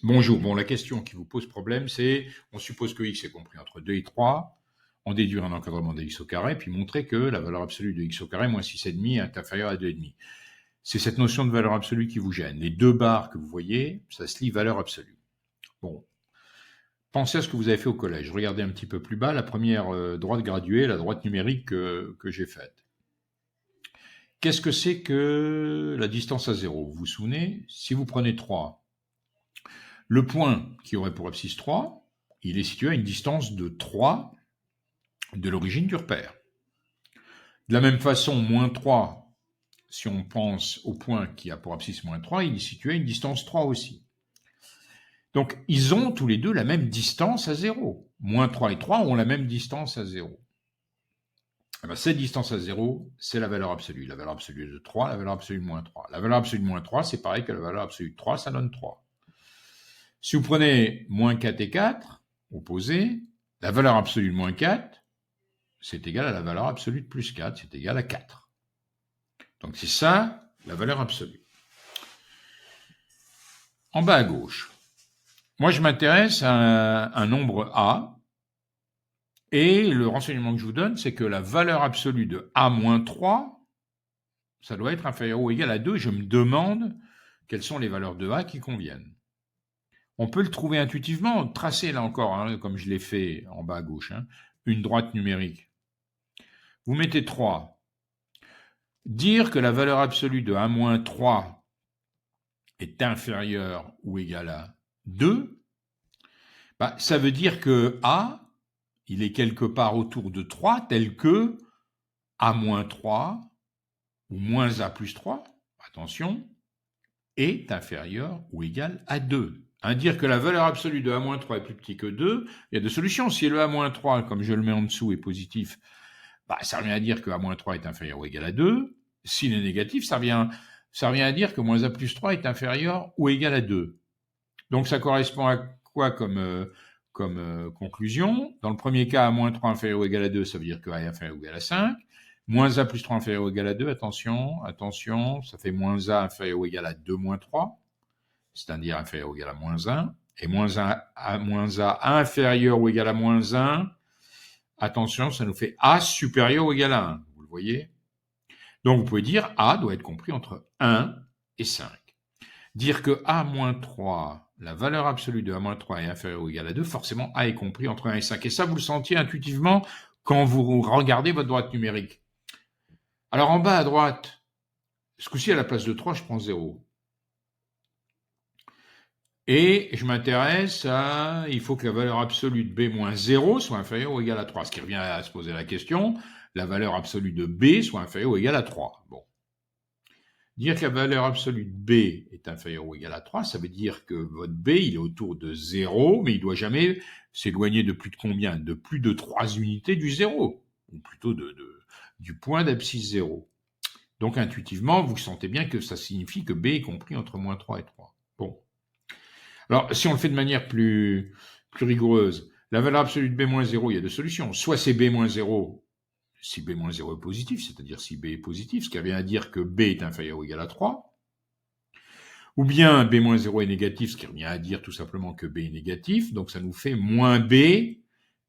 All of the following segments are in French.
Bonjour, bon, la question qui vous pose problème, c'est, on suppose que x est compris entre 2 et 3, on déduit un encadrement de x au carré, puis montrer que la valeur absolue de x au carré moins 6,5 est inférieure à 2,5. C'est cette notion de valeur absolue qui vous gêne. Les deux barres que vous voyez, ça se lit valeur absolue. Bon, pensez à ce que vous avez fait au collège. Regardez un petit peu plus bas la première droite graduée, la droite numérique que j'ai faite. Qu'est-ce que c'est que la distance à 0? Vous vous souvenez? Si vous prenez 3, le point qui aurait pour abscisse 3, il est situé à une distance de 3 de l'origine du repère. De la même façon, moins 3, si on pense au point qui a pour abscisse moins 3, il est situé à une distance 3 aussi. Donc, ils ont tous les deux la même distance à 0. Moins 3 et 3 ont la même distance à 0. Et bien, cette distance à 0, c'est la valeur absolue. La valeur absolue de 3, la valeur absolue de moins 3. La valeur absolue de moins 3, c'est pareil que la valeur absolue de 3, ça donne 3. Si vous prenez moins 4 et 4, opposés, la valeur absolue de moins 4, c'est égal à la valeur absolue de plus 4, c'est égal à 4. Donc c'est ça, la valeur absolue. En bas à gauche, moi je m'intéresse à un nombre A, et le renseignement que je vous donne, c'est que la valeur absolue de A moins 3, ça doit être inférieur ou égal à 2. Je me demande quelles sont les valeurs de A qui conviennent. On peut le trouver intuitivement, tracer là encore, comme je l'ai fait en bas à gauche, une droite numérique. Vous mettez 3. Dire que la valeur absolue de A-3 est inférieure ou égale à 2, ça veut dire que A, il est quelque part autour de 3, tel que A-3 ou moins A plus 3, attention, est inférieur ou égal à 2. Dire que la valeur absolue de A-3 est plus petit que 2, il y a deux solutions. Si le A-3, comme je le mets en dessous, est positif, ça revient à dire que A-3 est inférieur ou égal à 2. S'il est négatif, ça revient à dire que moins A plus 3 est inférieur ou égal à 2. Donc ça correspond à quoi comme conclusion? Dans le premier cas, A-3 inférieur ou égal à 2, ça veut dire que A est inférieur ou égal à 5. Moins A plus 3 inférieur ou égal à 2, attention, ça fait moins A inférieur ou égal à 2 moins 3, c'est-à-dire inférieur ou égal à moins 1. Et moins A inférieur ou égal à moins 1, attention, ça nous fait A supérieur ou égal à 1. Vous le voyez? Donc, vous pouvez dire A doit être compris entre 1 et 5. Dire que A-3, la valeur absolue de A-3 est inférieure ou égale à 2, forcément A est compris entre 1 et 5. Et ça, vous le sentiez intuitivement quand vous regardez votre droite numérique. Alors, en bas à droite, ce coup-ci, à la place de 3, je prends 0. Et je m'intéresse à, il faut que la valeur absolue de B-0 soit inférieure ou égale à 3. Ce qui revient à se poser la question, la valeur absolue de B soit inférieure ou égale à 3. Bon. Dire que la valeur absolue de B est inférieure ou égale à 3, ça veut dire que votre B, il est autour de 0, mais il ne doit jamais s'éloigner de plus de combien? De plus de 3 unités du 0, ou plutôt du point d'abscisse 0. Donc intuitivement, vous sentez bien que ça signifie que B est compris entre moins 3 et 3. Bon. Alors, si on le fait de manière plus rigoureuse, la valeur absolue de B-0, il y a deux solutions. Soit c'est B-0, si B-0 est positif, c'est-à-dire si B est positif, ce qui revient à dire que B est inférieur ou égal à 3, ou bien B-0 est négatif, ce qui revient à dire tout simplement que B est négatif, donc ça nous fait moins B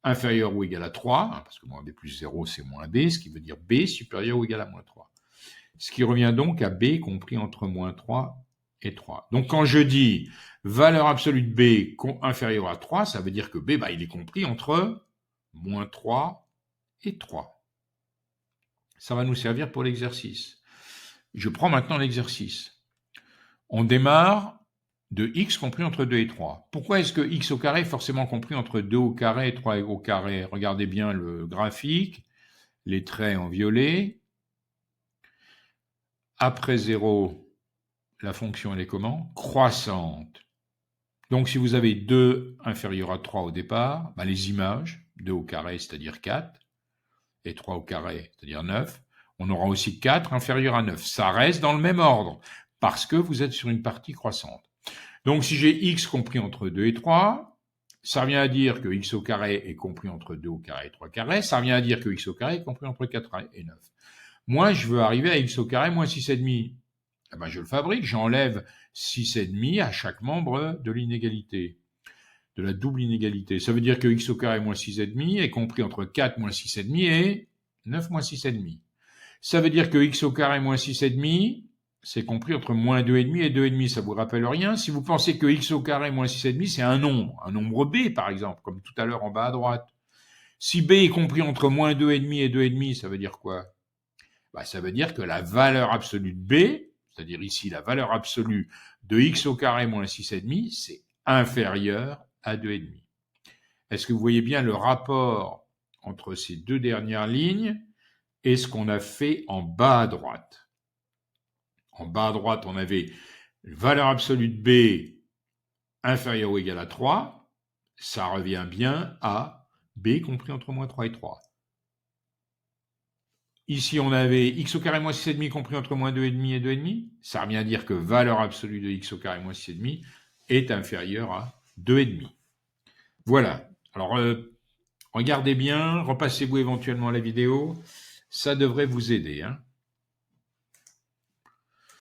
inférieur ou égal à 3, parce que moins B plus 0 c'est moins B, ce qui veut dire B supérieur ou égal à moins 3. Ce qui revient donc à B compris entre moins 3 et 3. Donc quand je dis valeur absolue de B inférieure à 3, ça veut dire que B, il est compris entre moins 3 et 3. Ça va nous servir pour l'exercice. Je prends maintenant l'exercice. On démarre de x compris entre 2 et 3. Pourquoi est-ce que x au carré est forcément compris entre 2 au carré et 3 au carré? Regardez bien le graphique, les traits en violet. Après 0, la fonction elle est comment? Croissante. Donc si vous avez 2 inférieur à 3 au départ, les images, 2 au carré c'est-à-dire 4, et 3 au carré, c'est-à-dire 9, on aura aussi 4 inférieur à 9. Ça reste dans le même ordre, parce que vous êtes sur une partie croissante. Donc si j'ai x compris entre 2 et 3, ça revient à dire que x au carré est compris entre 2 au carré et 3 carré, ça revient à dire que x au carré est compris entre 4 et 9. Moi, je veux arriver à x au carré moins 6,5. Eh ben, je le fabrique, j'enlève 6,5 à chaque membre de l'inégalité, de la double inégalité. Ça veut dire que x au carré moins 6,5 est compris entre 4 moins 6,5 et 9 moins 6,5. Ça veut dire que x au carré moins 6,5, c'est compris entre moins 2,5 et 2,5. Ça vous rappelle rien? Si vous pensez que x au carré moins 6,5, c'est un nombre b, par exemple, comme tout à l'heure en bas à droite. Si b est compris entre moins 2,5 et 2,5, ça veut dire quoi? Bah, ça veut dire que la valeur absolue de b, c'est-à-dire ici la valeur absolue de x au carré moins 6,5, c'est inférieur à 2,5. Est-ce que vous voyez bien le rapport entre ces deux dernières lignes et ce qu'on a fait en bas à droite? En bas à droite, on avait valeur absolue de b inférieure ou égale à 3. Ça revient bien à b compris entre moins 3 et 3. Ici, on avait x au carré moins 6,5 compris entre moins 2,5 et 2,5. Ça revient à dire que valeur absolue de x au carré moins 6,5 est inférieure à 2,5. Voilà. Alors, regardez bien, repassez-vous éventuellement la vidéo. Ça devrait vous aider, hein.